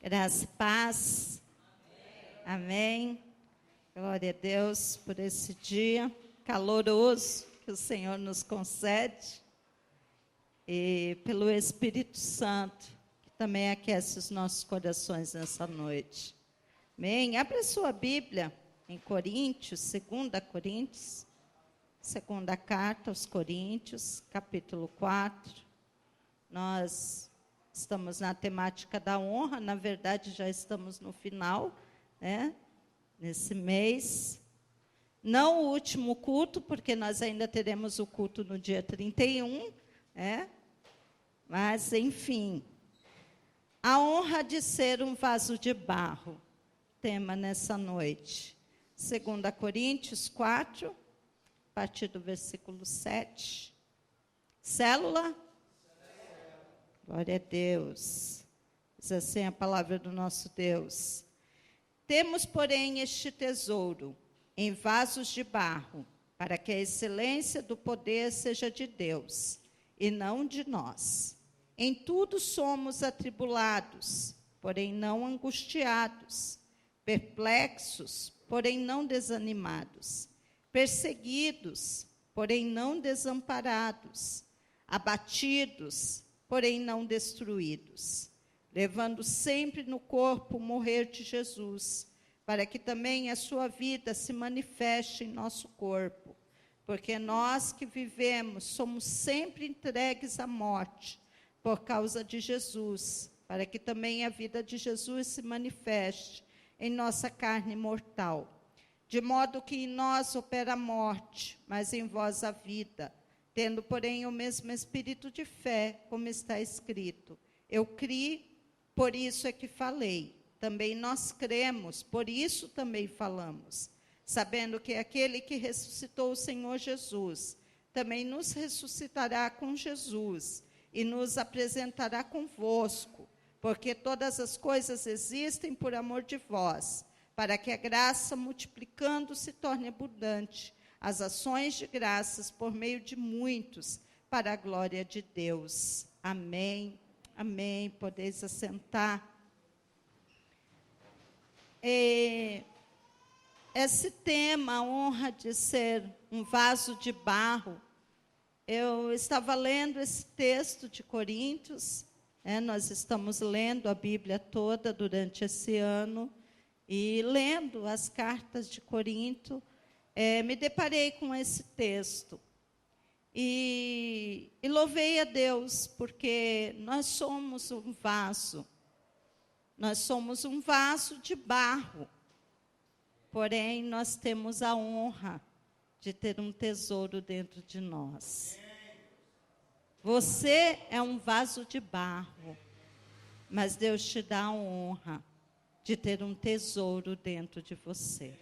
Graça e paz. Amém. Glória a Deus por esse dia caloroso que o Senhor nos concede. E pelo Espírito Santo, que também aquece os nossos corações nessa noite. Amém. Abra sua Bíblia em Coríntios, 2 Coríntios, segunda carta aos Coríntios, capítulo 4. Nós estamos na temática da honra, na verdade já estamos no final, né? Nesse mês. Não o último culto, porque nós ainda teremos o culto no dia 31, né? Mas, enfim, a honra de ser um vaso de barro, tema nessa noite. 2 Coríntios 4, a partir do versículo 7. Célula? Glória a Deus. Diz assim a palavra do nosso Deus. Temos, porém, este tesouro em vasos de barro, para que a excelência do poder seja de Deus, e não de nós. Em tudo somos atribulados, porém não angustiados, perplexos, porém não desanimados, perseguidos, porém não desamparados, abatidos, porém não destruídos, levando sempre no corpo o morrer de Jesus, para que também a sua vida se manifeste em nosso corpo. Porque nós que vivemos somos sempre entregues à morte, por causa de Jesus, para que também a vida de Jesus se manifeste em nossa carne mortal. De modo que em nós opera a morte, mas em vós a vida. Tendo, porém, o mesmo espírito de fé, como está escrito. Eu criei, por isso é que falei. Também nós cremos, por isso também falamos. Sabendo que aquele que ressuscitou o Senhor Jesus, também nos ressuscitará com Jesus e nos apresentará convosco. Porque todas as coisas existem por amor de vós, para que a graça, multiplicando, se torne abundante. As ações de graças por meio de muitos, para a glória de Deus. Amém. Amém. Podeis assentar. Esse tema, a honra de ser um vaso de barro, eu estava lendo esse texto de Coríntios, nós estamos lendo a Bíblia toda durante esse ano, e lendo as cartas de Corinto, me deparei com esse texto e louvei a Deus, porque nós somos um vaso de barro, porém nós temos a honra de ter um tesouro dentro de nós. Você é um vaso de barro, mas Deus te dá a honra de ter um tesouro dentro de você.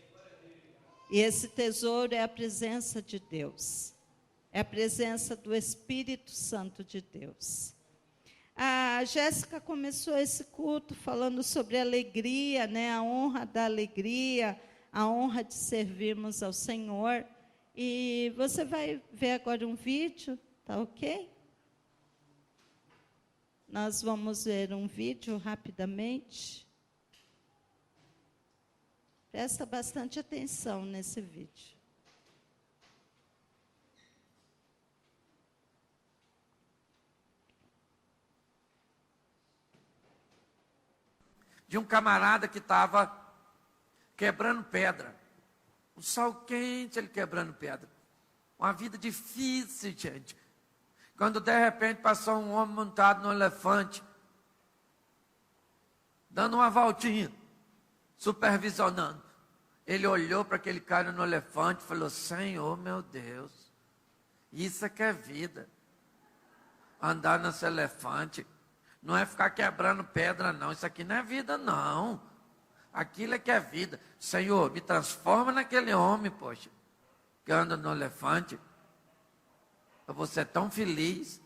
E esse tesouro é a presença de Deus. É a presença do Espírito Santo de Deus. A Jéssica começou esse culto falando sobre alegria, né? A honra da alegria, a honra de servirmos ao Senhor. E você vai ver agora um vídeo, tá ok? Nós vamos ver um vídeo rapidamente. Presta bastante atenção nesse vídeo. De um camarada que estava quebrando pedra. O sol quente, ele quebrando pedra. Uma vida difícil, gente. Quando de repente passou um homem montado no elefante, dando uma voltinha, supervisionando. Ele olhou para aquele cara no elefante e falou: Senhor, meu Deus, isso é que é vida. Andar nesse elefante não é ficar quebrando pedra, não. Isso aqui não é vida, não. Aquilo é que é vida. Senhor, me transforma naquele homem, poxa, que anda no elefante. Eu vou ser tão feliz.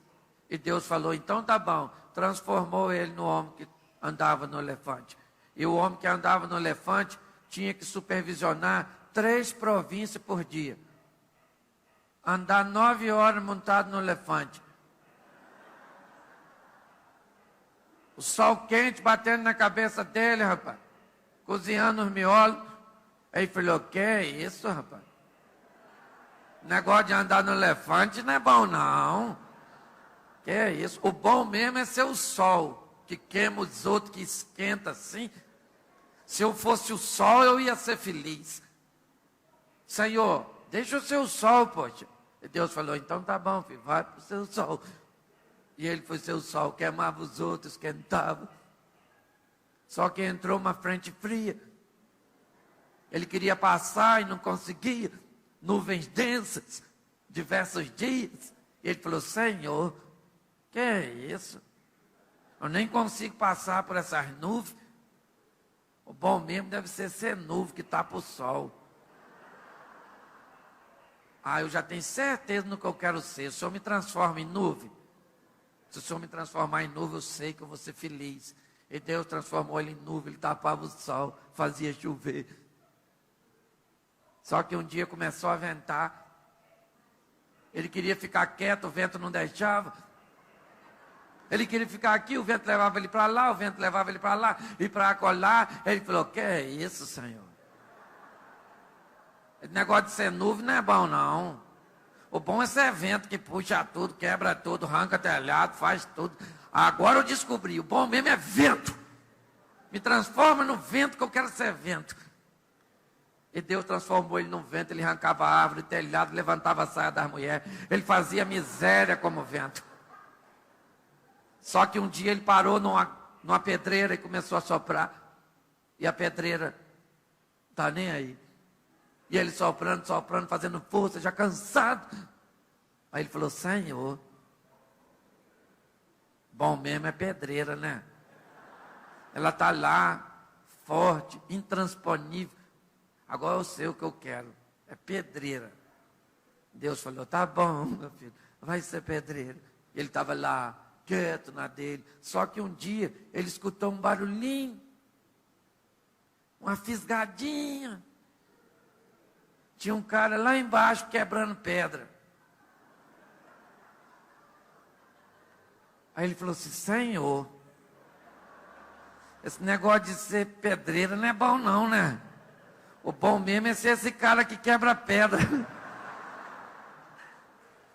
E Deus falou: então tá bom. Transformou ele no homem que andava no elefante. E o homem que andava no elefante tinha que supervisionar 3 províncias por dia. Andar 9 horas montado no elefante. O sol quente batendo na cabeça dele, rapaz. Cozinhando os miolos. Aí ele falou, que é isso, rapaz? Negócio de andar no elefante não é bom, não. Que é isso? O bom mesmo é ser o sol, que queima os outros, que esquenta assim. Se eu fosse o sol, eu ia ser feliz. Senhor, deixa eu ser o sol, poxa. E Deus falou, então tá bom, filho, vai para o seu sol. E ele foi ser o sol, queimava os outros, esquentava. Só que entrou uma frente fria. Ele queria passar e não conseguia. Nuvens densas, diversos dias. E ele falou, Senhor, que é isso? Eu nem consigo passar por essas nuvens. O bom mesmo deve ser nuvem que tapa o sol. Eu já tenho certeza no que eu quero ser. O Senhor me transforma em nuvem. Se o Senhor me transformar em nuvem, eu sei que eu vou ser feliz. E Deus transformou ele em nuvem, ele tapava o sol, fazia chover. Só que um dia começou a ventar. Ele queria ficar quieto, o vento não deixava. Ele queria ficar aqui, o vento levava ele para lá, o vento levava ele para lá e para acolá. Ele falou, que é isso, Senhor? Esse negócio de ser nuvem não é bom, não. O bom é ser vento que puxa tudo, quebra tudo, arranca telhado, faz tudo. Agora eu descobri, o bom mesmo é vento. Me transforma no vento que eu quero ser vento. E Deus transformou ele num vento, ele arrancava a árvore, telhado, levantava a saia das mulheres. Ele fazia miséria como vento. Só que um dia ele parou numa pedreira e começou a soprar. E a pedreira está nem aí. E ele soprando, fazendo força, já cansado. Aí ele falou, Senhor, bom mesmo é pedreira, né? Ela está lá, forte, intransponível. Agora eu sei o que eu quero, é pedreira. Deus falou, tá bom, meu filho, vai ser pedreira. Ele estava lá, quieto na dele. Só que um dia ele escutou um barulhinho, uma fisgadinha. Tinha um cara lá embaixo quebrando pedra. Aí ele falou assim, Senhor, esse negócio de ser pedreira não é bom não, né? O bom mesmo é ser esse cara que quebra pedra.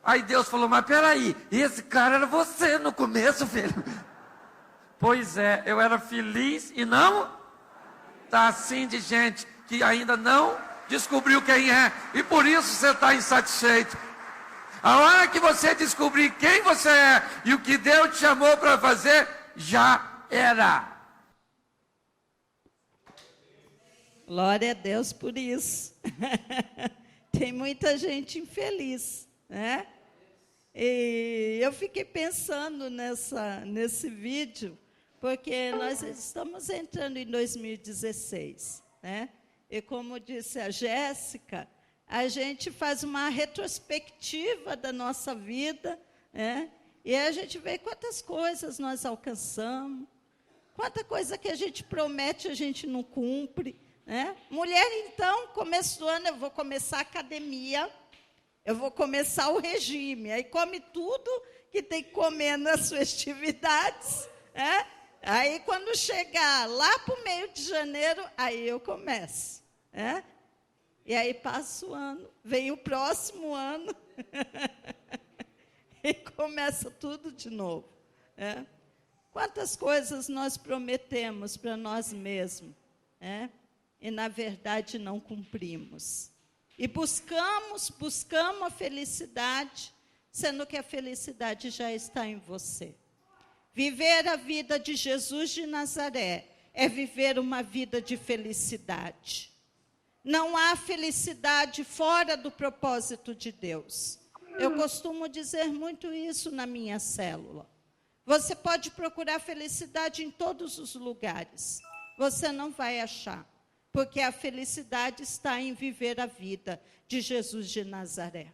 Aí Deus falou, mas peraí, esse cara era você no começo, filho. Pois é, eu era feliz e não está assim de gente que ainda não descobriu quem é. E por isso você está insatisfeito. A hora que você descobrir quem você é e o que Deus te chamou para fazer, já era. Glória a Deus por isso. Tem muita gente infeliz, né? E eu fiquei pensando nesse vídeo, porque nós estamos entrando em 2016, né? E como disse a Jéssica, a gente faz uma retrospectiva da nossa vida, né? E a gente vê quantas coisas nós alcançamos, quanta coisa que a gente promete a gente não cumpre, né? Mulher, então, começo do ano, eu vou começar a academia, eu vou começar o regime, aí come tudo que tem que comer nas festividades, né? Aí, quando chegar lá para o meio de janeiro, aí eu começo, né? E aí passa o ano, vem o próximo ano, e começa tudo de novo, né? Quantas coisas nós prometemos para nós mesmos, né? E, na verdade, não cumprimos. E buscamos a felicidade, sendo que a felicidade já está em você. Viver a vida de Jesus de Nazaré é viver uma vida de felicidade. Não há felicidade fora do propósito de Deus. Eu costumo dizer muito isso na minha célula. Você pode procurar felicidade em todos os lugares. Você não vai achar. Porque a felicidade está em viver a vida de Jesus de Nazaré.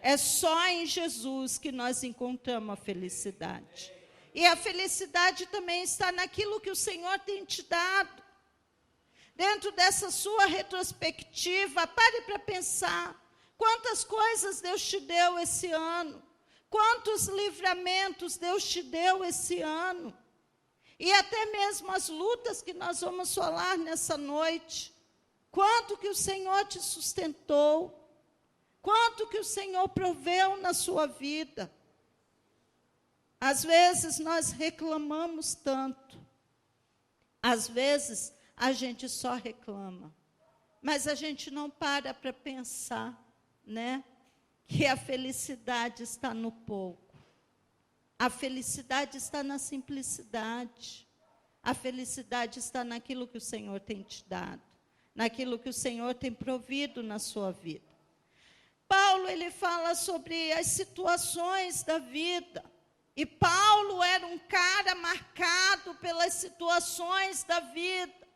É só em Jesus que nós encontramos a felicidade. E a felicidade também está naquilo que o Senhor tem te dado. Dentro dessa sua retrospectiva, pare para pensar. Quantas coisas Deus te deu esse ano? Quantos livramentos Deus te deu esse ano? E até mesmo as lutas que nós vamos falar nessa noite. Quanto que o Senhor te sustentou, quanto que o Senhor proveu na sua vida. Às vezes nós reclamamos tanto, às vezes a gente só reclama, mas a gente não para pensar, né, que a felicidade está no pouco, a felicidade está na simplicidade, a felicidade está naquilo que o Senhor tem te dado, naquilo que o Senhor tem provido na sua vida. Paulo, ele fala sobre as situações da vida. E Paulo era um cara marcado pelas situações da vida.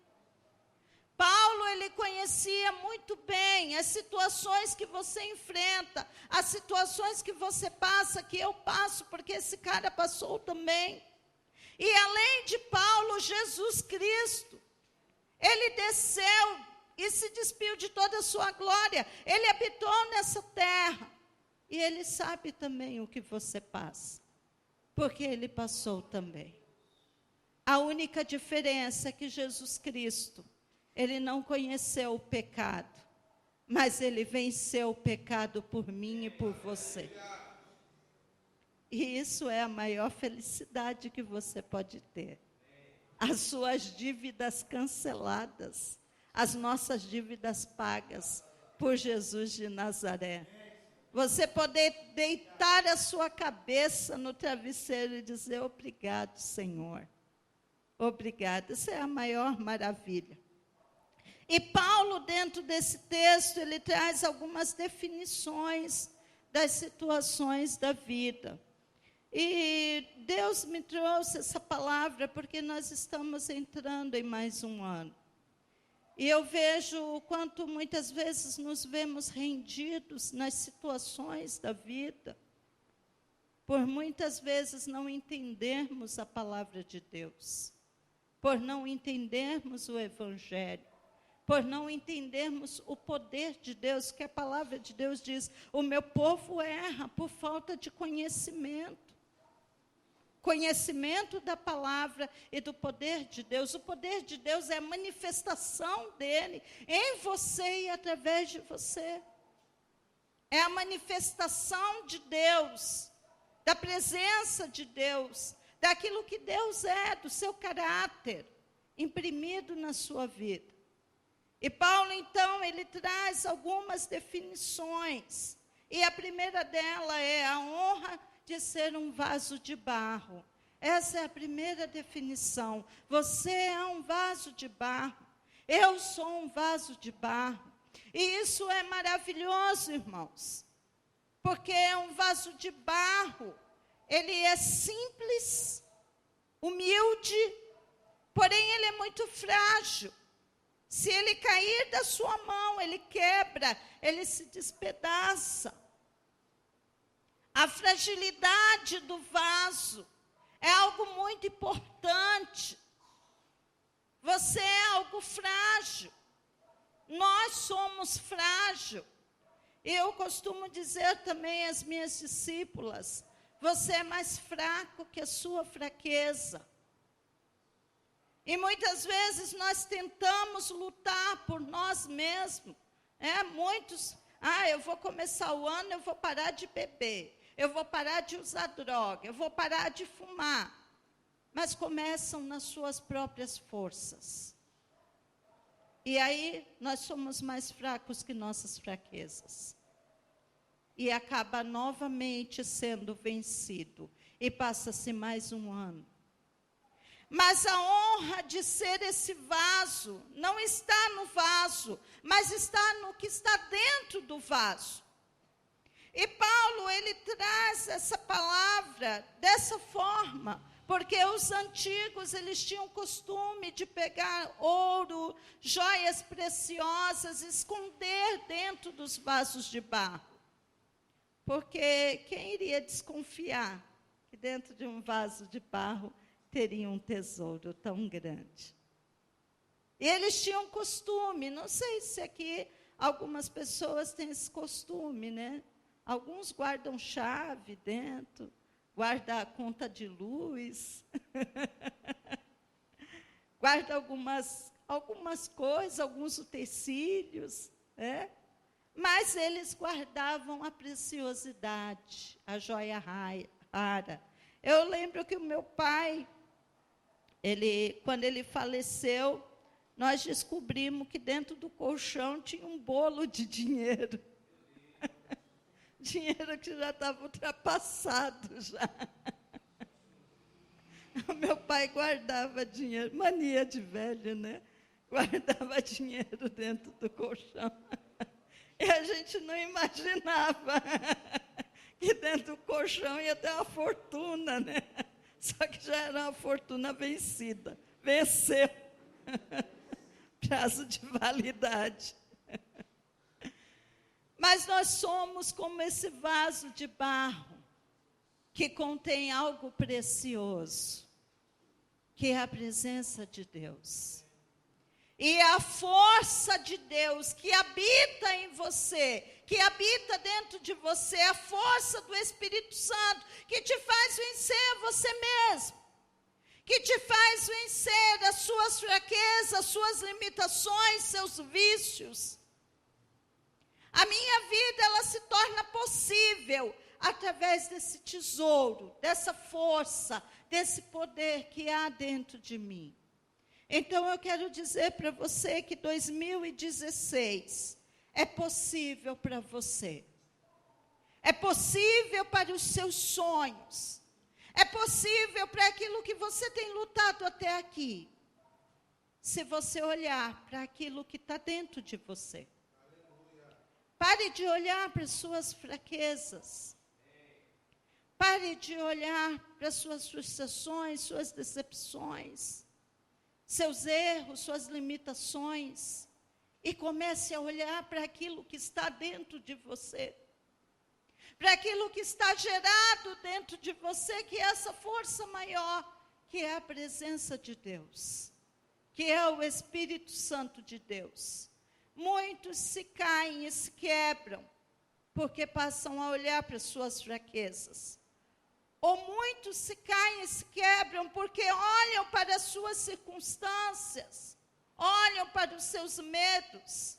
Paulo, ele conhecia muito bem as situações que você enfrenta, as situações que você passa, que eu passo, porque esse cara passou também. E além de Paulo, Jesus Cristo, ele desceu e se despiu de toda a sua glória. Ele habitou nessa terra. E ele sabe também o que você passa, porque ele passou também. A única diferença é que Jesus Cristo, ele não conheceu o pecado, mas ele venceu o pecado por mim e por você. E isso é a maior felicidade que você pode ter. As suas dívidas canceladas, as nossas dívidas pagas por Jesus de Nazaré. Você poder deitar a sua cabeça no travesseiro e dizer: obrigado, Senhor. Obrigado. Isso é a maior maravilha. E Paulo, dentro desse texto, ele traz algumas definições das situações da vida. E Deus me trouxe essa palavra porque nós estamos entrando em mais um ano. E eu vejo o quanto muitas vezes nos vemos rendidos nas situações da vida, por muitas vezes não entendermos a palavra de Deus, por não entendermos o Evangelho, por não entendermos o poder de Deus, que a palavra de Deus diz: o meu povo erra por falta de conhecimento. Conhecimento da palavra e do poder de Deus. O poder de Deus é a manifestação dele em você e através de você. É a manifestação de Deus, da presença de Deus, daquilo que Deus é, do seu caráter, imprimido na sua vida. E Paulo, então, ele traz algumas definições. E a primeira dela é a honra de ser um vaso de barro. Essa é a primeira definição. Você é um vaso de barro. Eu sou um vaso de barro. E isso é maravilhoso, irmãos. Porque é um vaso de barro. Ele é simples, humilde, porém ele é muito frágil. Se ele cair da sua mão, ele quebra, ele se despedaça. A fragilidade do vaso é algo muito importante. Você é algo frágil. Nós somos frágeis. Eu costumo dizer também às minhas discípulas: você é mais fraco que a sua fraqueza. E muitas vezes nós tentamos lutar por nós mesmos. Muitos, eu vou começar o ano, eu vou parar de beber. Eu vou parar de usar droga, eu vou parar de fumar. Mas começam nas suas próprias forças. E aí nós somos mais fracos que nossas fraquezas. E acaba novamente sendo vencido. E passa-se mais um ano. Mas a honra de ser esse vaso não está no vaso, mas está no que está dentro do vaso. E Paulo, ele traz essa palavra dessa forma, porque os antigos, eles tinham costume de pegar ouro, joias preciosas, esconder dentro dos vasos de barro. Porque quem iria desconfiar que dentro de um vaso de barro teria um tesouro tão grande? E eles tinham costume, não sei se aqui algumas pessoas têm esse costume, né? Alguns guardam chave dentro, guardam a conta de luz. guarda algumas coisas, alguns utensílios, né? Mas eles guardavam a preciosidade, a joia rara. Eu lembro que o meu pai, quando ele faleceu, nós descobrimos que dentro do colchão tinha um bolo de dinheiro. Dinheiro que já estava ultrapassado já. O meu pai guardava dinheiro, mania de velho, né? Guardava dinheiro dentro do colchão. E a gente não imaginava que dentro do colchão ia ter uma fortuna, né? Só que já era uma fortuna vencida. Venceu. Prazo de validade. Mas nós somos como esse vaso de barro que contém algo precioso, que é a presença de Deus. E a força de Deus que habita em você, que habita dentro de você, a força do Espírito Santo, que te faz vencer você mesmo, que te faz vencer as suas fraquezas, as suas limitações, seus vícios. A minha vida, ela se torna possível através desse tesouro, dessa força, desse poder que há dentro de mim. Então, eu quero dizer para você que 2016 é possível para você. É possível para os seus sonhos. É possível para aquilo que você tem lutado até aqui. Se você olhar para aquilo que está dentro de você. Pare de olhar para as suas fraquezas. Pare de olhar para as suas frustrações, suas decepções, seus erros, suas limitações. E comece a olhar para aquilo que está dentro de você. Para aquilo que está gerado dentro de você, que é essa força maior, que é a presença de Deus, que é o Espírito Santo de Deus. Muitos se caem e se quebram, porque passam a olhar para as suas fraquezas. Ou muitos se caem e se quebram, porque olham para as suas circunstâncias, olham para os seus medos,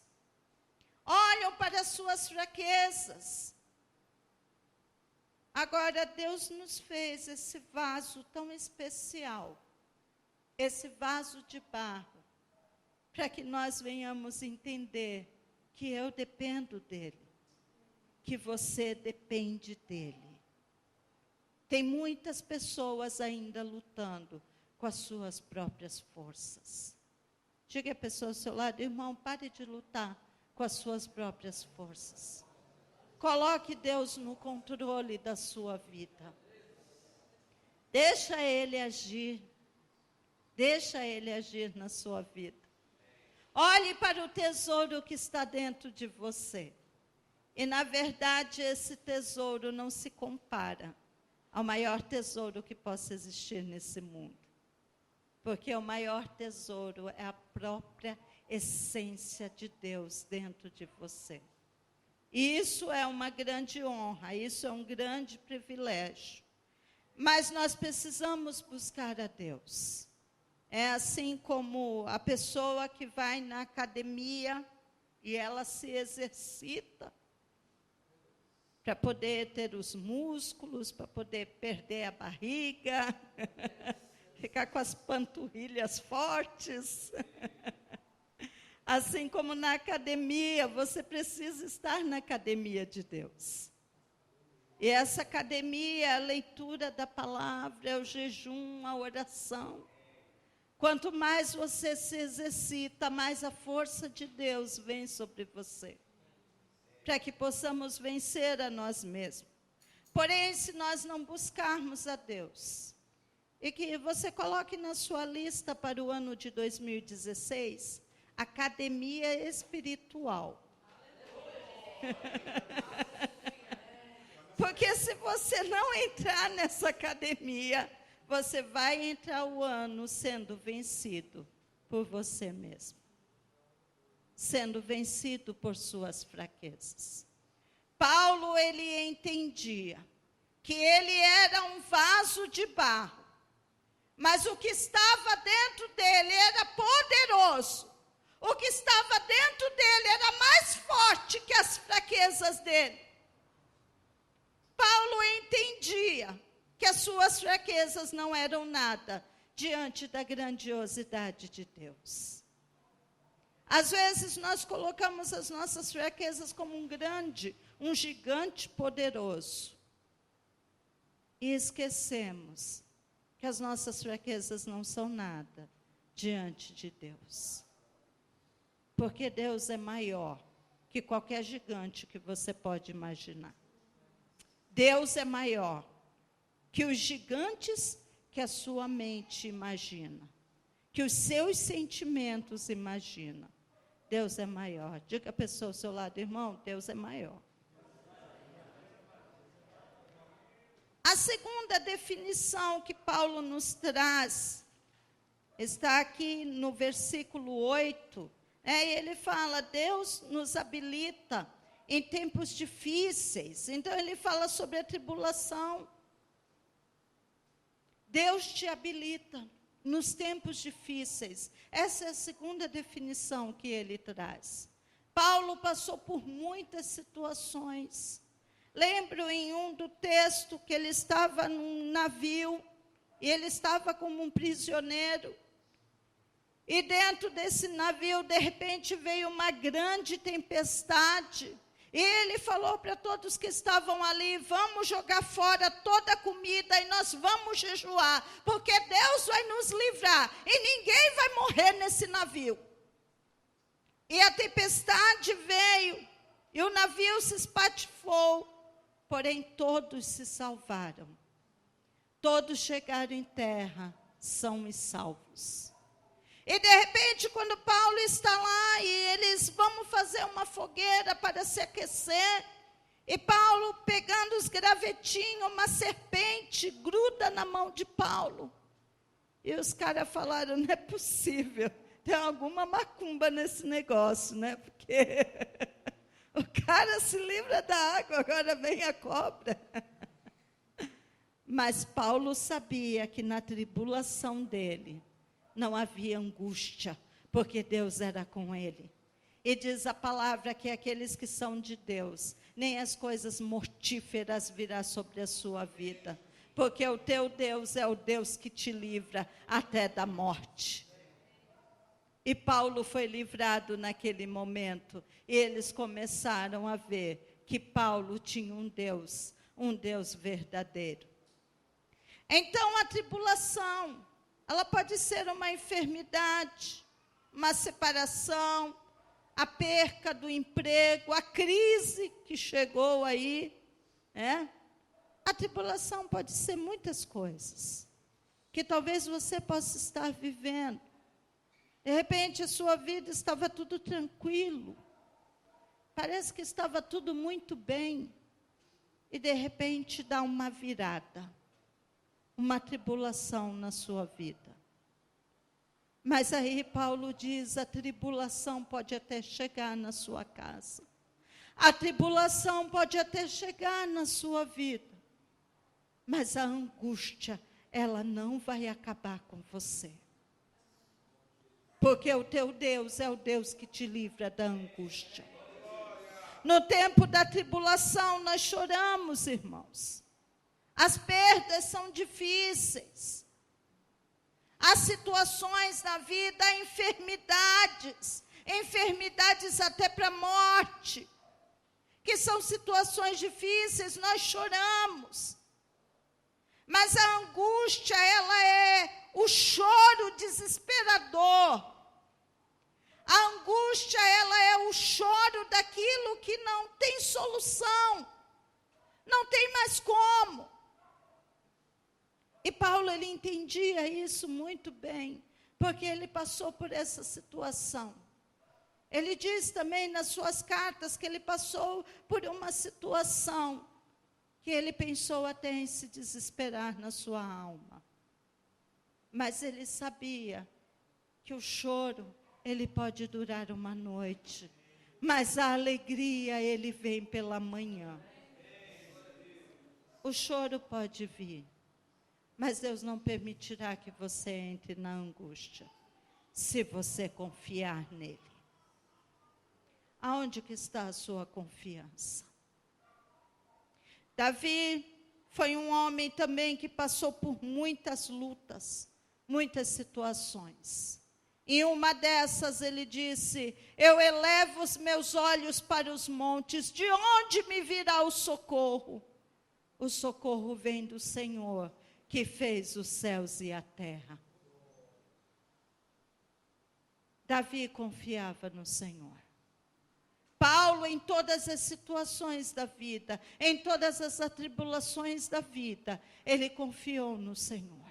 olham para as suas fraquezas. Agora, Deus nos fez esse vaso tão especial, esse vaso de barro, para que nós venhamos entender que eu dependo dele, que você depende dele. Tem muitas pessoas ainda lutando com as suas próprias forças. Diga a pessoa ao seu lado, irmão, pare de lutar com as suas próprias forças. Coloque Deus no controle da sua vida. Deixa Ele agir. Deixa Ele agir na sua vida. Olhe para o tesouro que está dentro de você. E, na verdade, esse tesouro não se compara ao maior tesouro que possa existir nesse mundo. Porque o maior tesouro é a própria essência de Deus dentro de você. E isso é uma grande honra, isso é um grande privilégio. Mas nós precisamos buscar a Deus. É assim como a pessoa que vai na academia e ela se exercita para poder ter os músculos, para poder perder a barriga, ficar com as panturrilhas fortes. Assim como na academia, você precisa estar na academia de Deus. E essa academia é a leitura da palavra, é o jejum, a oração. Quanto mais você se exercita, mais a força de Deus vem sobre você. Para que possamos vencer a nós mesmos. Porém, se nós não buscarmos a Deus, e que você coloque na sua lista para o ano de 2016, academia espiritual. Porque se você não entrar nessa academia, você vai entrar o ano sendo vencido por você mesmo. Sendo vencido por suas fraquezas. Paulo, ele entendia que ele era um vaso de barro, mas o que estava dentro dele era dele. Paulo entendia que as suas fraquezas não eram nada diante da grandiosidade de Deus. Às vezes nós colocamos as nossas fraquezas como um gigante poderoso. E esquecemos que as nossas fraquezas não são nada diante de Deus. Porque Deus é maior que qualquer gigante que você pode imaginar. Deus é maior que os gigantes que a sua mente imagina, que os seus sentimentos imaginam. Deus é maior. Diga a pessoa ao seu lado, irmão, Deus é maior. A segunda definição que Paulo nos traz está aqui no versículo 8. Ele fala, Deus nos habilita em tempos difíceis. Então, ele fala sobre a tribulação. Deus te habilita nos tempos difíceis. Essa é a segunda definição que ele traz. Paulo passou por muitas situações. Lembro em um do texto que ele estava num navio, e ele estava como um prisioneiro. E dentro desse navio, de repente, veio uma grande tempestade. E ele falou para todos que estavam ali, vamos jogar fora toda a comida e nós vamos jejuar, porque Deus vai nos livrar e ninguém vai morrer nesse navio. E a tempestade veio e o navio se espatifou, porém todos se salvaram. Todos chegaram em terra, são e salvos. E de repente, quando Paulo está lá, e eles vão fazer uma fogueira para se aquecer, e Paulo, pegando os gravetinhos, uma serpente, gruda na mão de Paulo. E os caras falaram, não é possível, tem alguma macumba nesse negócio, né? Porque o cara se livra da água, agora vem a cobra. Mas Paulo sabia que na tribulação dele, não havia angústia, porque Deus era com ele. E diz a palavra que aqueles que são de Deus, nem as coisas mortíferas virá sobre a sua vida, porque o teu Deus é o Deus que te livra até da morte. E Paulo foi livrado naquele momento, e eles começaram a ver que Paulo tinha um Deus verdadeiro. Então a tribulação, ela pode ser uma enfermidade, uma separação, a perca do emprego, a crise que chegou aí, A tribulação pode ser muitas coisas, que talvez você possa estar vivendo. De repente, a sua vida estava tudo tranquilo, parece que estava tudo muito bem, e de repente dá uma virada. Uma tribulação na sua vida. Mas aí Paulo diz, a tribulação pode até chegar na sua casa. A tribulação pode até chegar na sua vida. Mas a angústia, ela não vai acabar com você. Porque o teu Deus é o Deus que te livra da angústia. No tempo da tribulação, nós choramos, irmãos. As perdas são difíceis. Há situações na vida, há enfermidades até para a morte, que são situações difíceis, nós choramos. Mas a angústia, ela é o choro desesperador. A angústia, ela é o choro daquilo que não tem solução, não tem mais como. E Paulo, ele entendia isso muito bem, porque ele passou por essa situação. Ele diz também nas suas cartas que ele passou por uma situação que ele pensou até em se desesperar na sua alma. Mas ele sabia que o choro, ele pode durar uma noite, mas a alegria, ele vem pela manhã. O choro pode vir, mas Deus não permitirá que você entre na angústia, se você confiar nele. Aonde que está a sua confiança? Davi foi um homem também que passou por muitas lutas, muitas situações. Em uma dessas ele disse: eu elevo os meus olhos para os montes, de onde me virá o socorro? O socorro vem do Senhor, que fez os céus e a terra. Davi confiava no Senhor. Paulo, em todas as situações da vida, em todas as atribulações da vida, ele confiou no Senhor.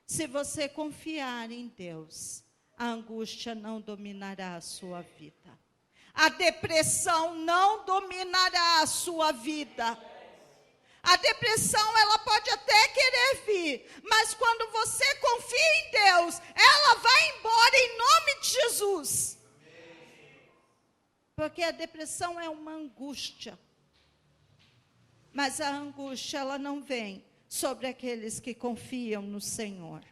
Se você confiar em Deus, a angústia não dominará a sua vida. A depressão não dominará a sua vida. A depressão, ela pode até querer vir, mas quando você confia em Deus, ela vai embora em nome de Jesus. Porque a depressão é uma angústia. Mas a angústia, ela não vem sobre aqueles que confiam no Senhor.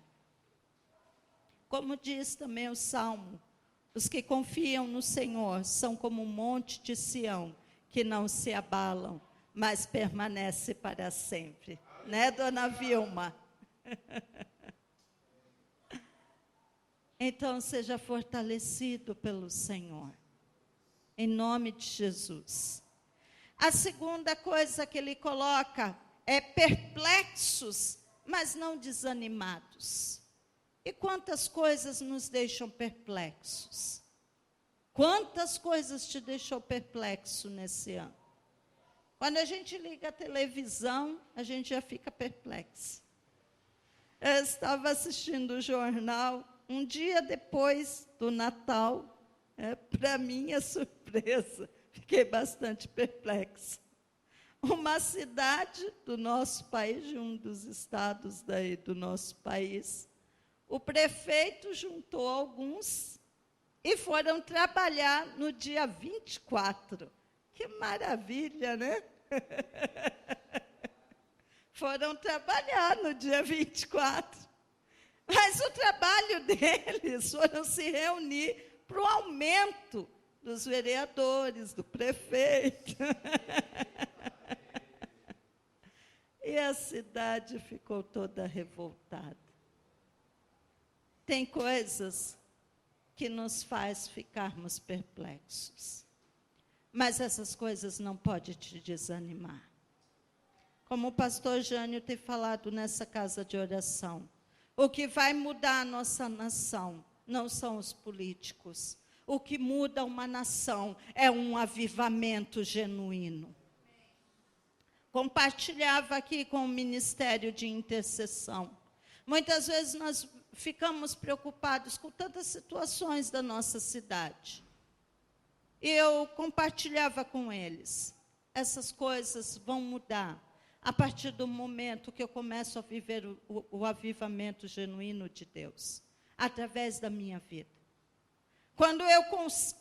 Como diz também o Salmo, os que confiam no Senhor são como um monte de Sião, que não se abalam, mas permanece para sempre. Né, dona Vilma? Então, seja fortalecido pelo Senhor, em nome de Jesus. A segunda coisa que ele coloca é perplexos, mas não desanimados. E quantas coisas nos deixam perplexos? Quantas coisas te deixou perplexo nesse ano? Quando a gente liga a televisão, a gente já fica perplexo. Eu estava assistindo o jornal um dia depois do Natal. Para minha surpresa, fiquei bastante perplexa. Uma cidade do nosso país, de um dos estados daí do nosso país, o prefeito juntou alguns e foram trabalhar no dia 24. Que maravilha, né? Foram trabalhar no dia 24. Mas o trabalho deles foram se reunir para o aumento dos vereadores, do prefeito. E a cidade ficou toda revoltada. Tem coisas que nos faz ficarmos perplexos. Mas essas coisas não podem te desanimar. Como o pastor Jânio tem falado nessa casa de oração, o que vai mudar a nossa nação não são os políticos. O que muda uma nação é um avivamento genuíno. Compartilhava aqui com o Ministério de Intercessão. Muitas vezes nós ficamos preocupados com tantas situações da nossa cidade. E eu compartilhava com eles. Essas coisas vão mudar a partir do momento que eu começo a viver o avivamento genuíno de Deus, através da minha vida. Quando eu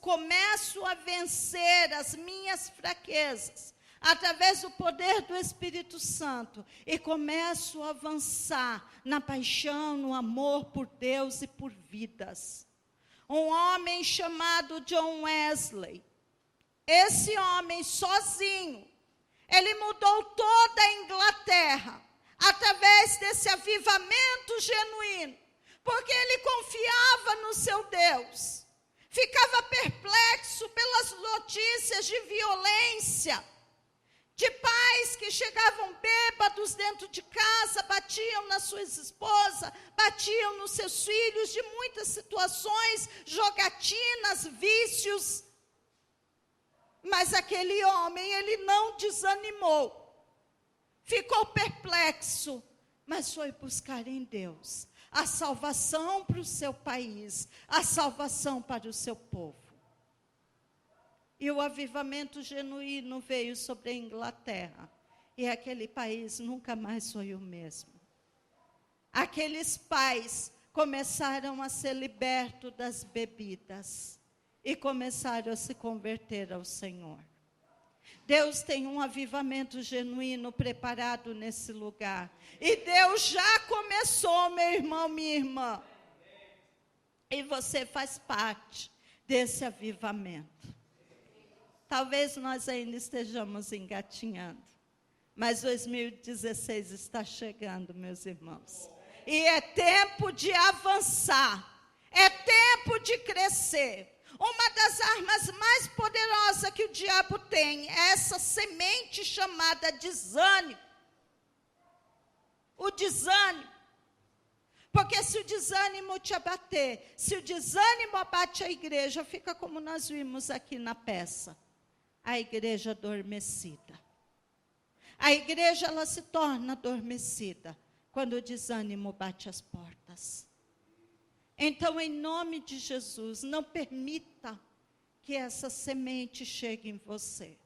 começo a vencer as minhas fraquezas, através do poder do Espírito Santo, e começo a avançar na paixão, no amor por Deus e por vidas. Um homem chamado John Wesley, esse homem sozinho, ele mudou toda a Inglaterra, através desse avivamento genuíno, porque ele confiava no seu Deus, ficava perplexo pelas notícias de violência, de pais que chegavam bêbados dentro de casa, batiam nas suas esposas, batiam nos seus filhos, de muitas situações, jogatinas, vícios. Mas aquele homem, ele não desanimou, ficou perplexo, mas foi buscar em Deus a salvação para o seu país, a salvação para o seu povo. E o avivamento genuíno veio sobre a Inglaterra. E aquele país nunca mais foi o mesmo. Aqueles pais começaram a ser libertos das bebidas. E começaram a se converter ao Senhor. Deus tem um avivamento genuíno preparado nesse lugar. E Deus já começou, meu irmão, minha irmã. E você faz parte desse avivamento. Talvez nós ainda estejamos engatinhando, Mas 2016 está chegando, meus irmãos. E é tempo de avançar. É tempo de crescer. Uma das armas mais poderosas que o diabo tem é essa semente chamada desânimo. O desânimo. Porque se o desânimo te abater, se o desânimo abate a igreja, fica como nós vimos aqui na peça. A igreja adormecida. A igreja, ela se torna adormecida quando o desânimo bate as portas. Então, em nome de Jesus, não permita que essa semente chegue em você.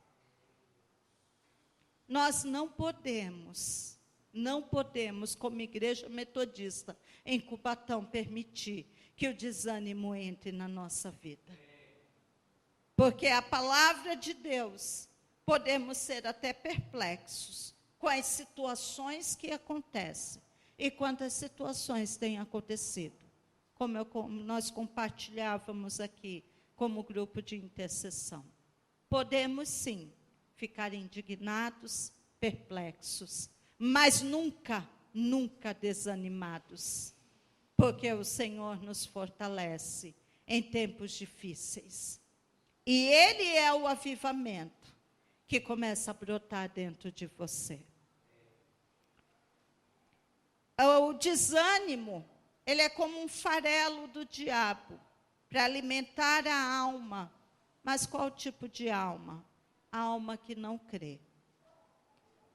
Nós não podemos, como igreja metodista, em Cubatão, permitir que o desânimo entre na nossa vida. Porque a palavra de Deus, podemos ser até perplexos com as situações que acontecem e quantas situações têm acontecido. Como nós compartilhávamos aqui como grupo de intercessão. Podemos sim ficar indignados, perplexos, mas nunca desanimados, porque o Senhor nos fortalece em tempos difíceis. E Ele é o avivamento que começa a brotar dentro de você. O desânimo, ele é como um farelo do diabo para alimentar a alma. Mas qual tipo de alma? A alma que não crê.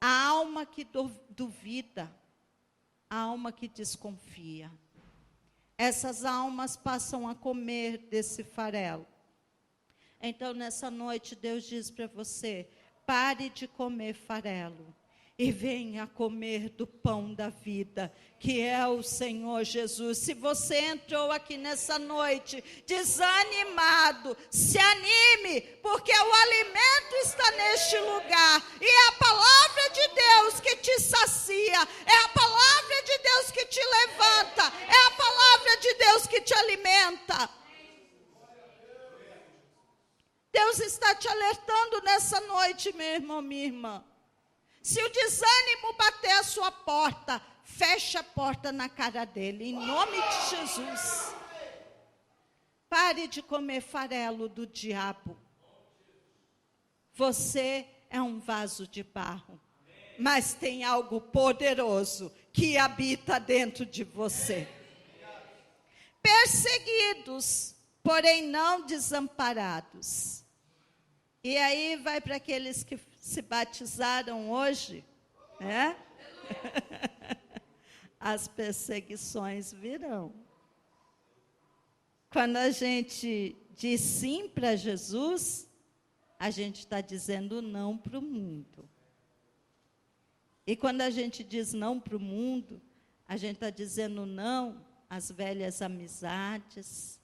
A alma que duvida. A alma que desconfia. Essas almas passam a comer desse farelo. Então, nessa noite, Deus diz para você, pare de comer farelo e venha comer do pão da vida, que é o Senhor Jesus. Se você entrou aqui nessa noite desanimado, se anime, porque o alimento está neste lugar. E é a palavra de Deus que te sacia, é a palavra de Deus que te levanta, é a palavra de Deus que te alimenta. Deus está te alertando nessa noite, meu irmão, minha irmã. Se o desânimo bater a sua porta, feche a porta na cara dele, em nome de Jesus. Pare de comer farelo do diabo. Você é um vaso de barro, mas tem algo poderoso que habita dentro de você. Perseguidos, porém não desamparados. E aí vai para aqueles que se batizaram hoje, né? As perseguições virão. Quando a gente diz sim para Jesus, a gente está dizendo não para o mundo. E quando a gente diz não para o mundo, a gente está dizendo não às velhas amizades.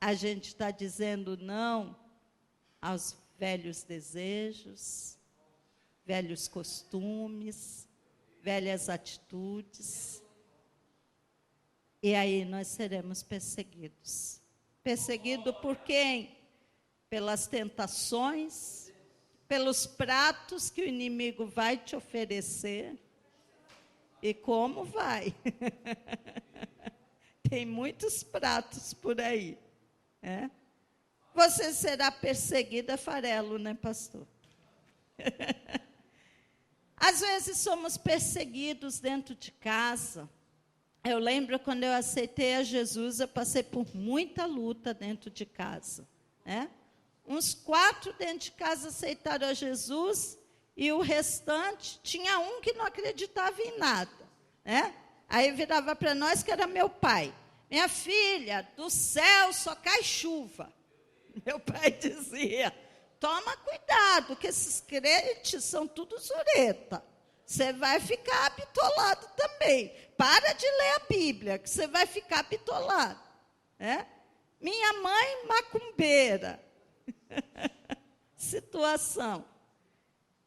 A gente está dizendo não aos velhos desejos, velhos costumes, velhas atitudes. E aí nós seremos perseguidos. Perseguido por quem? Pelas tentações, pelos pratos que o inimigo vai te oferecer. E como vai? Tem muitos pratos por aí. Você será perseguida, farelo, né, pastor? Às vezes somos perseguidos dentro de casa. Eu lembro quando eu aceitei a Jesus, eu passei por muita luta dentro de casa. Uns 4 dentro de casa aceitaram a Jesus e o restante, tinha um que não acreditava em nada. Aí virava para nós que era meu pai. Minha filha, do céu só cai chuva. Meu pai dizia, toma cuidado, que esses crentes são tudo zureta. Você vai ficar bitolado também. Para de ler a Bíblia, que você vai ficar bitolado. Minha mãe, macumbeira. Situação.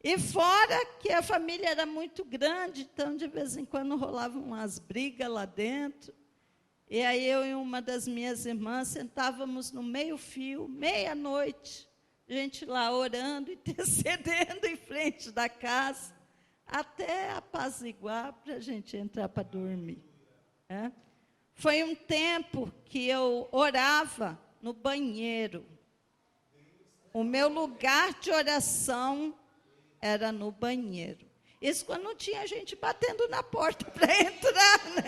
E fora que a família era muito grande, então de vez em quando rolavam umas brigas lá dentro. E aí eu e uma das minhas irmãs sentávamos no meio-fio, meia-noite. a gente lá orando, intercedendo em frente da casa, até apaziguar para a gente entrar para dormir. Foi um tempo que eu orava no banheiro. O meu lugar de oração era no banheiro. Isso quando não tinha gente batendo na porta para entrar, né?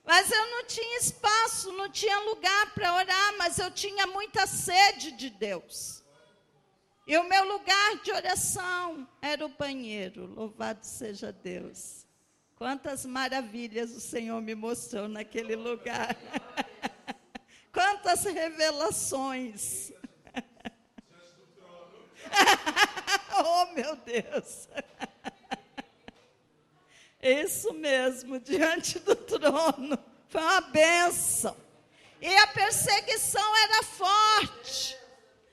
Mas eu não tinha espaço, não tinha lugar para orar, mas eu tinha muita sede de Deus. E o meu lugar de oração era o banheiro. Louvado seja Deus. Quantas maravilhas o Senhor me mostrou naquele lugar. Quantas revelações. Oh, meu Deus. Isso mesmo, diante do trono. Foi uma bênção. E a perseguição era forte.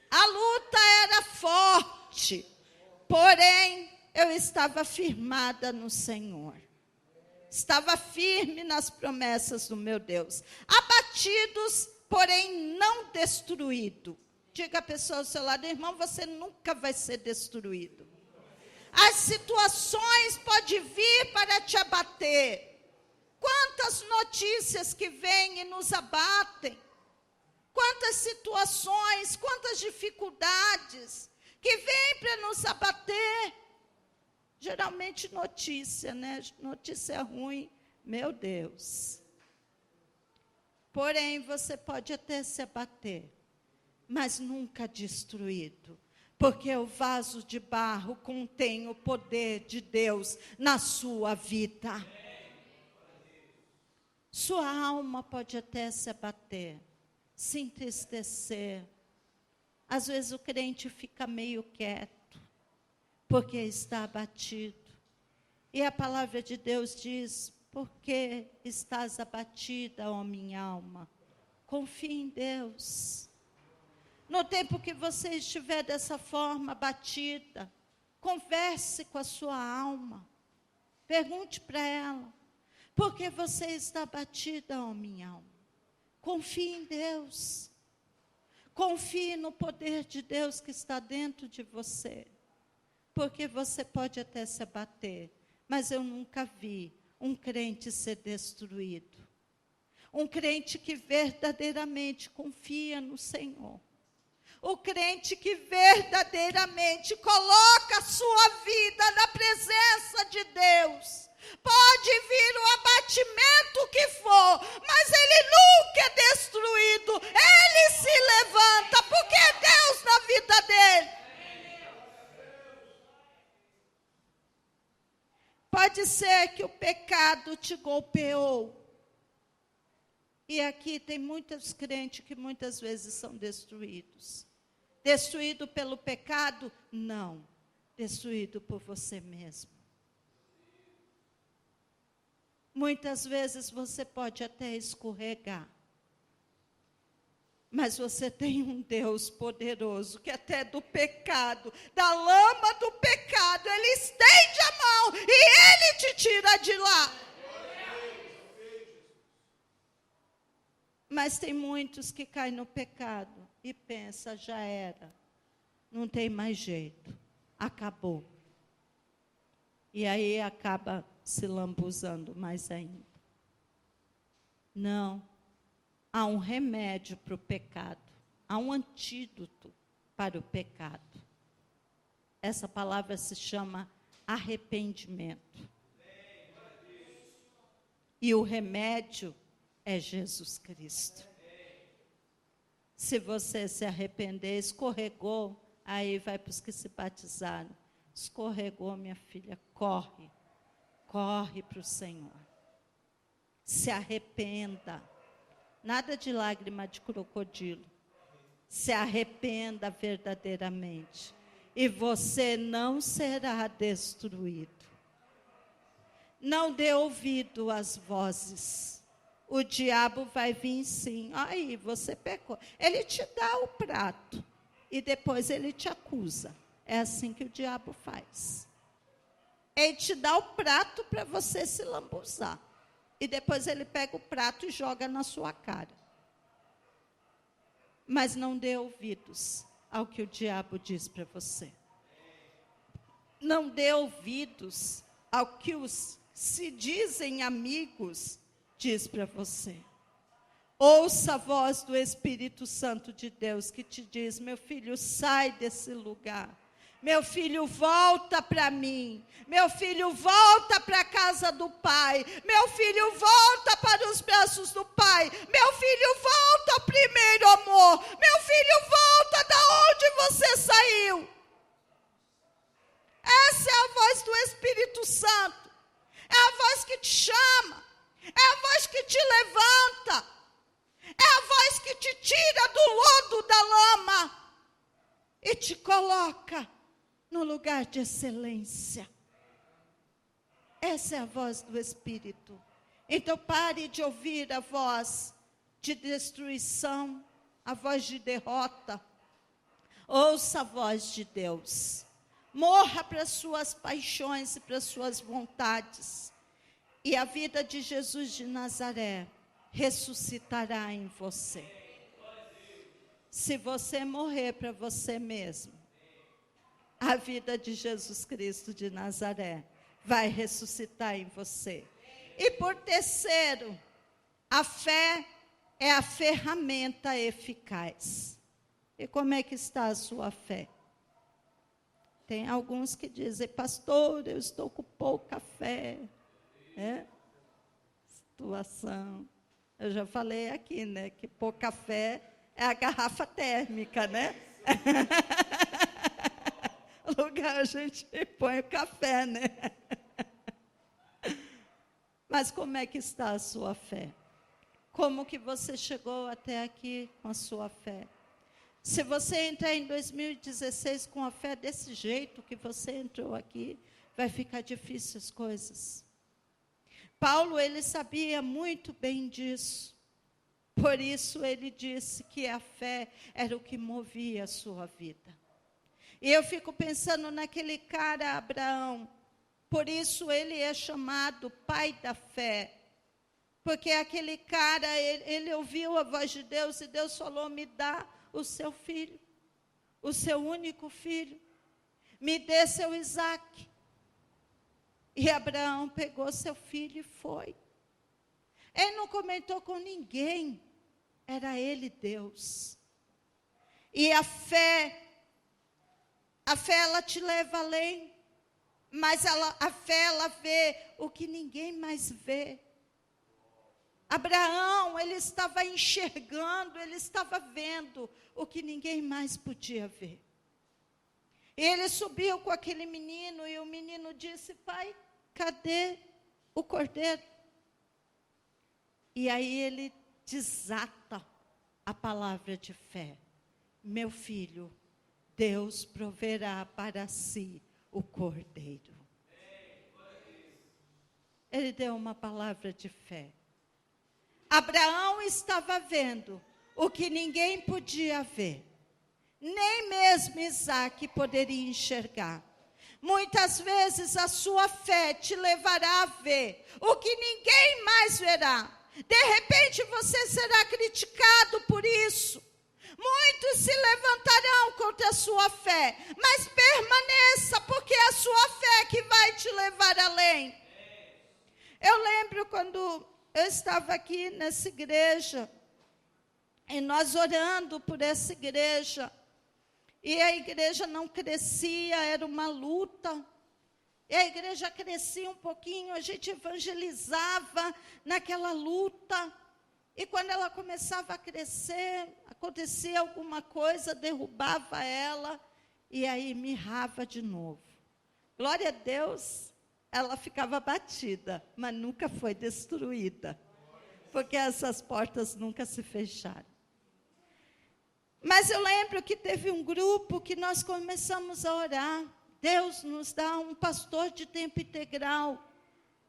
A luta era forte. Porém, eu estava firmada no Senhor. Estava firme nas promessas do meu Deus. Abatidos, porém não destruído. Diga a pessoa ao seu lado, irmão, você nunca vai ser destruído. As situações podem vir para te abater. Quantas notícias que vêm e nos abatem. Quantas situações, quantas dificuldades que vêm para nos abater. Geralmente notícia, né? Notícia ruim, meu Deus. Porém, você pode até se abater, mas nunca destruído. Porque o vaso de barro contém o poder de Deus na sua vida. Sua alma pode até se abater, se entristecer. Às vezes o crente fica meio quieto, porque está abatido. E a palavra de Deus diz, por que estás abatida, ó minha alma? Confie em Deus. No tempo que você estiver dessa forma abatida, converse com a sua alma. Pergunte para ela, por que você está abatida, ó minha alma? Confie em Deus. Confie no poder de Deus que está dentro de você. Porque você pode até se abater, mas eu nunca vi um crente ser destruído. Um crente que verdadeiramente confia no Senhor. O crente que verdadeiramente coloca a sua vida na presença de Deus. Pode vir o abatimento que for, mas ele nunca é destruído. Ele se levanta, porque é Deus na vida dele. Pode ser que o pecado te golpeou. E aqui tem muitos crentes que muitas vezes são destruídos. Destruído pelo pecado? Não. Destruído por você mesmo. Muitas vezes você pode até escorregar. Mas você tem um Deus poderoso, que até do pecado, da lama do pecado, Ele estende a mão e Ele te tira de lá. Mas tem muitos que caem no pecado e pensam, já era, não tem mais jeito, acabou. E aí acaba se lambuzando mais ainda. Não, há um remédio para o pecado, há um antídoto para o pecado. Essa palavra se chama arrependimento. E o remédio é Jesus Cristo. Se você se arrepender, escorregou, aí vai para os que se batizaram. Escorregou, minha filha, corre para o Senhor. Se arrependa. Nada de lágrima de crocodilo. Se arrependa verdadeiramente. E você não será destruído. Não dê ouvido às vozes. O diabo vai vir sim. Aí, você pecou. Ele te dá o prato. E depois ele te acusa. É assim que o diabo faz. Ele te dá o prato para você se lambuzar. E depois ele pega o prato e joga na sua cara. Mas não dê ouvidos ao que o diabo diz para você. Não dê ouvidos ao que os se dizem amigos diz para você. Ouça a voz do Espírito Santo de Deus que te diz: meu filho, sai desse lugar. Meu filho, volta para mim. Meu filho, volta para a casa do Pai. Meu filho, volta para os braços do Pai. Meu filho, volta ao primeiro amor. Meu filho, volta da onde você saiu. Essa é a voz do Espírito Santo. É a voz que te chama. É a voz que te levanta. É a voz que te tira do lodo da lama e te coloca no lugar de excelência. Essa é a voz do Espírito. Então pare de ouvir a voz de destruição, a voz de derrota. Ouça a voz de Deus. Morra para suas paixões e para suas vontades. E a vida de Jesus de Nazaré ressuscitará em você. Se você morrer para você mesmo, a vida de Jesus Cristo de Nazaré vai ressuscitar em você. E por terceiro, a fé é a ferramenta eficaz. E como é que está a sua fé? Tem alguns que dizem: pastor, eu estou com pouca fé. Situação. Eu já falei aqui, né, que pouca fé é a garrafa térmica, né? O lugar a gente põe o café, né? Mas como é que está a sua fé? Como que você chegou até aqui com a sua fé? Se você entrar em 2016 com a fé desse jeito que você entrou aqui, vai ficar difícil as coisas. Paulo, ele sabia muito bem disso. Por isso ele disse que a fé era o que movia a sua vida. E eu fico pensando naquele cara Abraão. Por isso ele é chamado pai da fé. Porque aquele cara, ele ouviu a voz de Deus e Deus falou: me dá o seu filho, o seu único filho. Me dê seu Isaque. E Abraão pegou seu filho e foi. Ele não comentou com ninguém. Era ele Deus. E a fé ela te leva além. Mas a fé, ela vê o que ninguém mais vê. Abraão, ele estava enxergando, ele estava vendo o que ninguém mais podia ver. E ele subiu com aquele menino e o menino disse: pai, cadê o cordeiro? E aí ele desata a palavra de fé: meu filho, Deus proverá para si o cordeiro. Ele deu uma palavra de fé. Abraão estava vendo o que ninguém podia ver. Nem mesmo Isaque poderia enxergar. Muitas vezes a sua fé te levará a ver o que ninguém mais verá. De repente você será criticado por isso. Muitos se levantarão contra a sua fé, mas permaneça, porque é a sua fé que vai te levar além. Eu lembro quando eu estava aqui nessa igreja, e nós orando por essa igreja, e a igreja não crescia, era uma luta. E a igreja crescia um pouquinho, a gente evangelizava naquela luta. E quando ela começava a crescer, acontecia alguma coisa, derrubava ela, e aí mirrava de novo. Glória a Deus, ela ficava batida, mas nunca foi destruída. Porque essas portas nunca se fecharam. Mas eu lembro que teve um grupo que nós começamos a orar. Deus nos dá um pastor de tempo integral,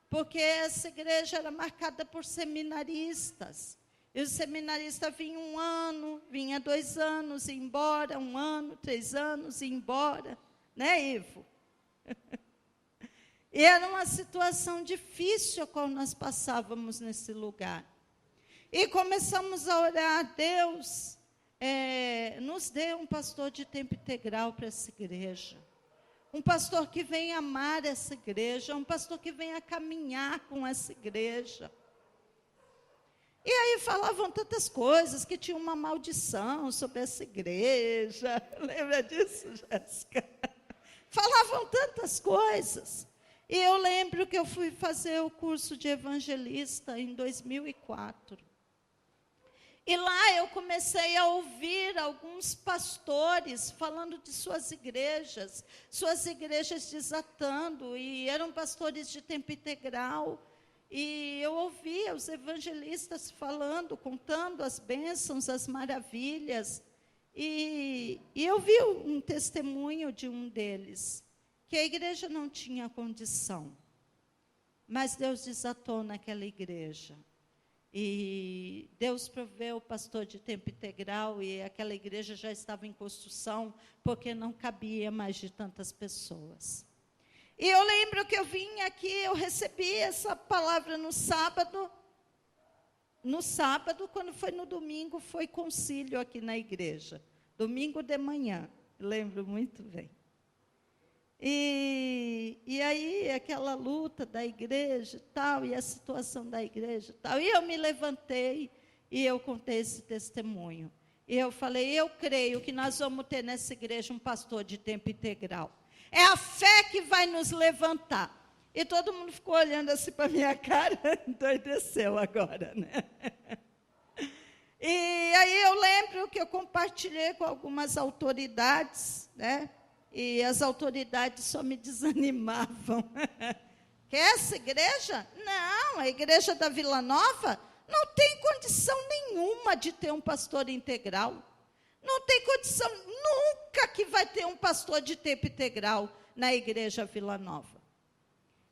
porque essa igreja era marcada por seminaristas. E os seminaristas vinham 1 ano, vinha 2 anos, ia embora, 1 ano, 3 anos, ia embora. Né, Ivo? E era uma situação difícil a qual nós passávamos nesse lugar. E começamos a orar: Deus, nos dê um pastor de tempo integral para essa igreja. Um pastor que venha amar essa igreja, um pastor que venha caminhar com essa igreja. E aí falavam tantas coisas, que tinha uma maldição sobre essa igreja. Lembra disso, Jéssica? Falavam tantas coisas. E eu lembro que eu fui fazer o curso de evangelista em 2004. E lá eu comecei a ouvir alguns pastores falando de suas igrejas desatando, e eram pastores de tempo integral. E eu ouvia os evangelistas falando, contando as bênçãos, as maravilhas. E eu vi um testemunho de um deles, que a igreja não tinha condição, mas Deus desatou naquela igreja. E Deus proveu o pastor de tempo integral, e aquela igreja já estava em construção, porque não cabia mais de tantas pessoas. E eu lembro que eu vim aqui, eu recebi essa palavra no sábado. No sábado, quando foi no domingo, foi concílio aqui na igreja. Domingo de manhã, lembro muito bem. E aí, aquela luta da igreja e tal, e a situação da igreja e tal. E eu me levantei e eu contei esse testemunho. E eu falei, eu creio que nós vamos ter nessa igreja um pastor de tempo integral. É a fé que vai nos levantar. E todo mundo ficou olhando assim para a minha cara, endoideceu agora, né? E aí eu lembro que eu compartilhei com algumas autoridades, né? E as autoridades só me desanimavam. Que essa igreja? Não, a igreja da Vila Nova não tem condição nenhuma de ter um pastor integral. Não tem condição nunca que vai ter um pastor de tempo integral na igreja Vila Nova.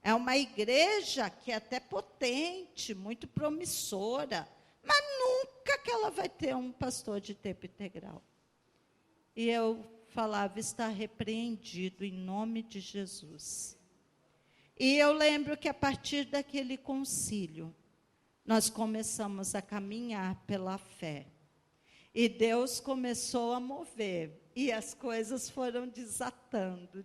É uma igreja que é até potente, muito promissora, mas nunca que ela vai ter um pastor de tempo integral. E eu falava, está repreendido em nome de Jesus. E eu lembro que a partir daquele concílio, nós começamos a caminhar pela fé. E Deus começou a mover, e as coisas foram desatando.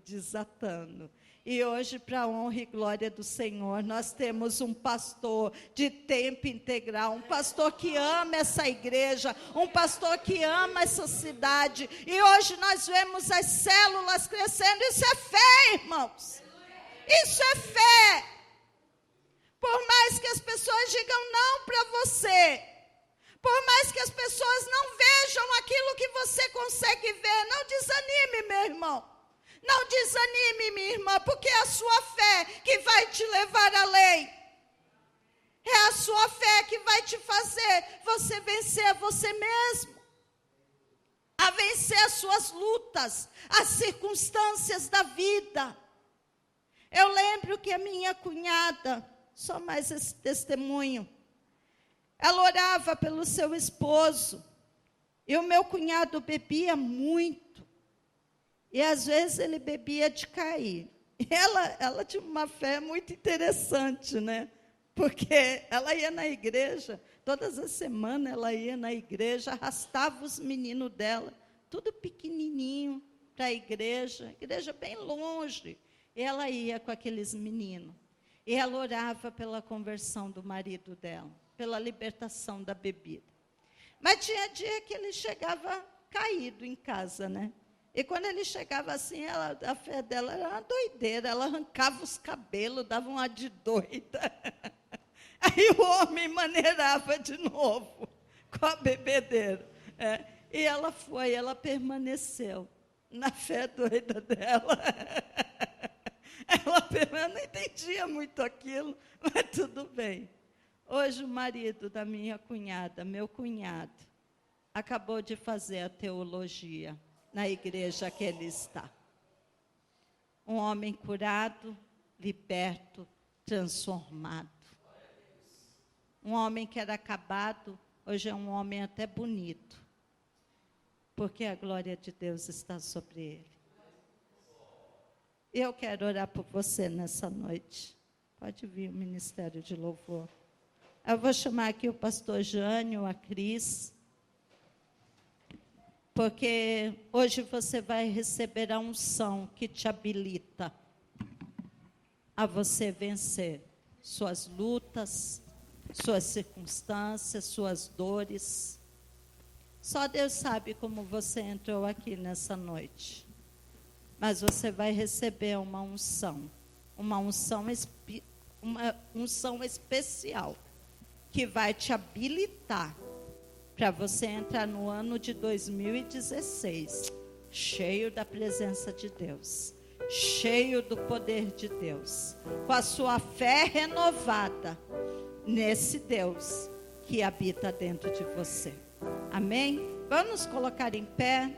E hoje, para a honra e glória do Senhor, nós temos um pastor de tempo integral, um pastor que ama essa igreja, um pastor que ama essa cidade. E hoje nós vemos as células crescendo. Isso é fé, irmãos. Isso é fé. Por mais que as pessoas digam não para você, por mais que as pessoas não vejam aquilo que você consegue ver, não desanime, meu irmão. Não desanime, minha irmã, porque é a sua fé que vai te levar além. É a sua fé que vai te fazer você vencer a você mesmo. A vencer as suas lutas, as circunstâncias da vida. Eu lembro que a minha cunhada, só mais esse testemunho, ela orava pelo seu esposo. E o meu cunhado bebia muito. E às vezes ele bebia de cair. E ela tinha uma fé muito interessante, né? Porque ela ia na igreja, todas as semanas ela ia na igreja, arrastava os meninos dela, tudo pequenininho, para a igreja bem longe. E ela ia com aqueles meninos. E ela orava pela conversão do marido dela, pela libertação da bebida. Mas tinha dia que ele chegava caído em casa, né? E quando ele chegava assim, a fé dela era uma doideira. Ela arrancava os cabelos, dava uma de doida. Aí o homem maneirava de novo com a bebedeira. E ela permaneceu na fé doida dela. Eu não entendia muito aquilo, mas tudo bem. Hoje o marido da minha cunhada, meu cunhado, acabou de fazer a teologia na igreja que ele está. Um homem curado, liberto, transformado. Um homem que era acabado, hoje é um homem até bonito, porque a glória de Deus está sobre ele. Eu quero orar por você nessa noite. Pode vir o ministério de louvor. Eu vou chamar aqui o pastor Jânio, a Cris. Porque hoje você vai receber a unção que te habilita a você vencer suas lutas, suas circunstâncias, suas dores. Só Deus sabe como você entrou aqui nessa noite. Mas você vai receber uma unção especial, que vai te habilitar para você entrar no ano de 2016, cheio da presença de Deus, cheio do poder de Deus, com a sua fé renovada nesse Deus que habita dentro de você. Amém? Vamos nos colocar em pé.